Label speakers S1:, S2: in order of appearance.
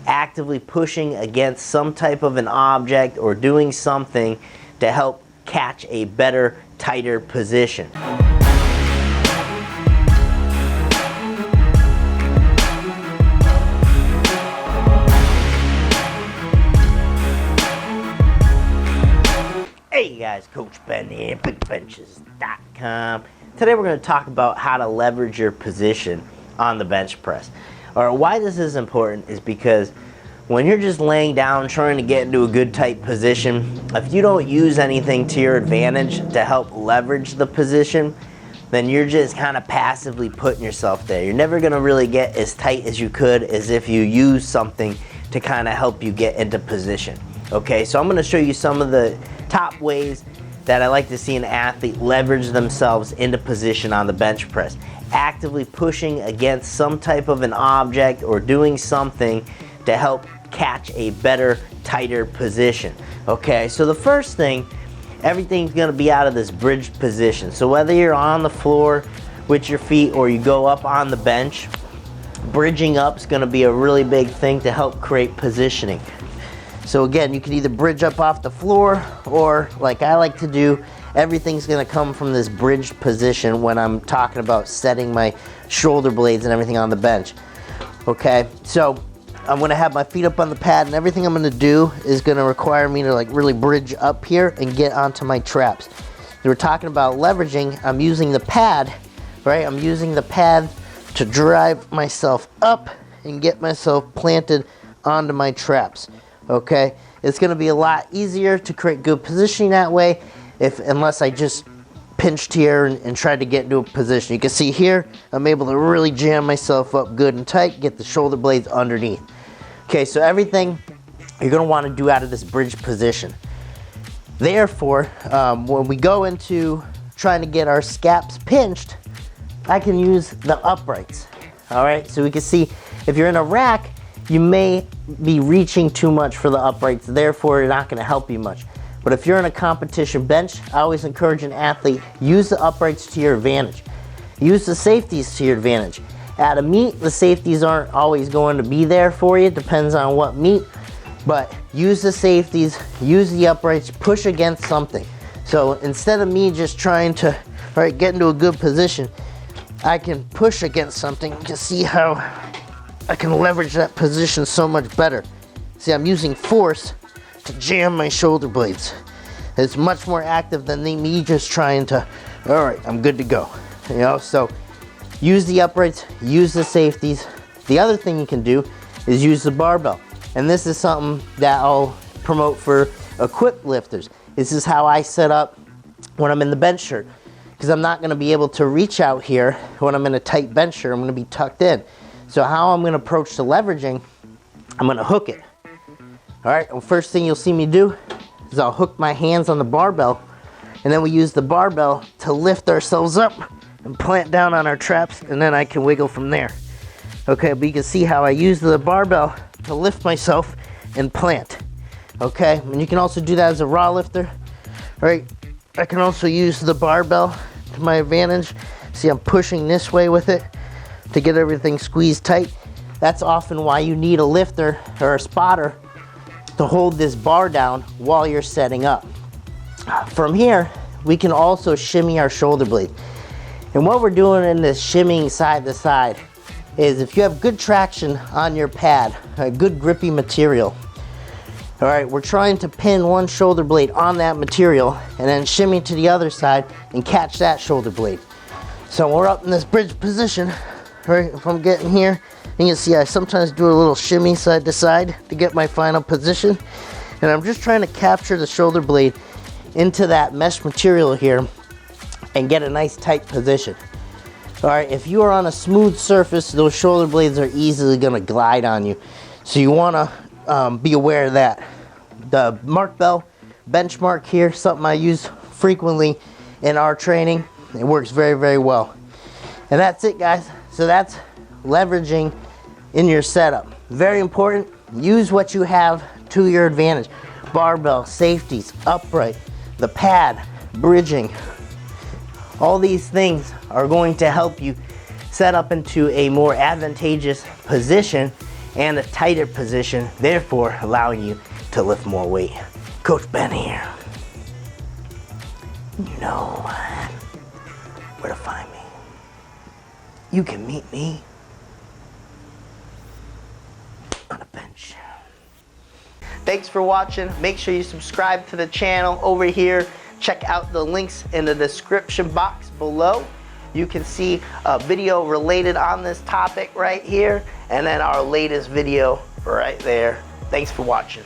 S1: actively pushing against some type of an object or doing something to help catch a better, tighter position. Hey guys, Coach Ben here, bigbenchas.com. Today we're going to talk about how to leverage your position on the bench press. Or why this is important is because when you're just laying down trying to get into a good tight position, if you don't use anything to your advantage to help leverage the position, then you're just kind of passively putting yourself there. You're never going to really get as tight as you could as if you use something to kind of help you get into position. Okay, so I'm going to show you some of the top ways that I like to see an athlete leverage themselves into position on the bench press. Actively pushing against some type of an object or doing something to help catch a better, tighter position. Okay, so the first thing, everything's going to be out of this bridged position. So whether you're on the floor with your feet or you go up on the bench, bridging up is going to be a really big thing to help create positioning. So again, you can either bridge up off the floor, or like I like to do, everything's going to come from this bridged position when I'm talking about setting my shoulder blades and everything on the bench. Okay, so I'm going to have my feet up on the pad, and everything I'm going to do is going to require me to like really bridge up here and get onto my traps. We're talking about leveraging. I'm using the pad, right? I'm using the pad to drive myself up and get myself planted onto my traps. Okay, it's going to be a lot easier to create good positioning that way unless I just pinched here and tried to get into a position. You can see here I'm able to really jam myself up good and tight, get the shoulder blades underneath. Okay, so everything you're going to want to do out of this bridge position. Therefore, when we go into trying to get our scaps pinched, I can use the uprights. All right, so we can see if you're in a rack, you may be reaching too much for the uprights, therefore it's not going to help you much. But if you're in a competition bench, I always encourage an athlete, use the uprights to your advantage. Use the safeties to your advantage. At a meet, the safeties aren't always going to be there for you, depends on what meet, but use the safeties, use the uprights, push against something. So instead of me just trying to get into a good position, I can push against something. You can see how I can leverage that position so much better. See, I'm using force to jam my shoulder blades. It's much more active than me just trying to, all right, I'm good to go. You know, so use the uprights, use the safeties. The other thing you can do is use the barbell. And this is something that I'll promote for equipped lifters. This is how I set up when I'm in the bench shirt, because I'm not gonna be able to reach out here when I'm in a tight bench shirt. I'm gonna be tucked in. So how I'm going to approach the leveraging, I'm going to hook it. All right, well, first thing you'll see me do is I'll hook my hands on the barbell, and then we use the barbell to lift ourselves up and plant down on our traps, and then I can wiggle from there. Okay, but you can see how I use the barbell to lift myself and plant. Okay, and you can also do that as a raw lifter. All right, I can also use the barbell to my advantage. See, I'm pushing this way with it to get everything squeezed tight. That's often why you need a lifter or a spotter to hold this bar down while you're setting up. From here, we can also shimmy our shoulder blade. And what we're doing in this shimmying side to side is if you have good traction on your pad, a good grippy material, all right, we're trying to pin one shoulder blade on that material and then shimmy to the other side and catch that shoulder blade. So we're up in this bridge position. Right, if I'm getting here, you can see I sometimes do a little shimmy side to side to get my final position. And I'm just trying to capture the shoulder blade into that mesh material here and get a nice tight position. All right, if you are on a smooth surface, those shoulder blades are easily gonna glide on you. So you wanna be aware of that. The Mark Bell benchmark here, something I use frequently in our training. It works very, very well. And that's it, guys. So that's leveraging in your setup. Very important. Use what you have to your advantage. Barbell, safeties, upright, the pad, bridging. All these things are going to help you set up into a more advantageous position and a tighter position, therefore allowing you to lift more weight. Coach Ben here. You know where to find me. You can meet me on a bench. Thanks for watching. Make sure you subscribe to the channel over here. Check out the links in the description box below. You can see a video related on this topic right here, and then our latest video right there. Thanks for watching.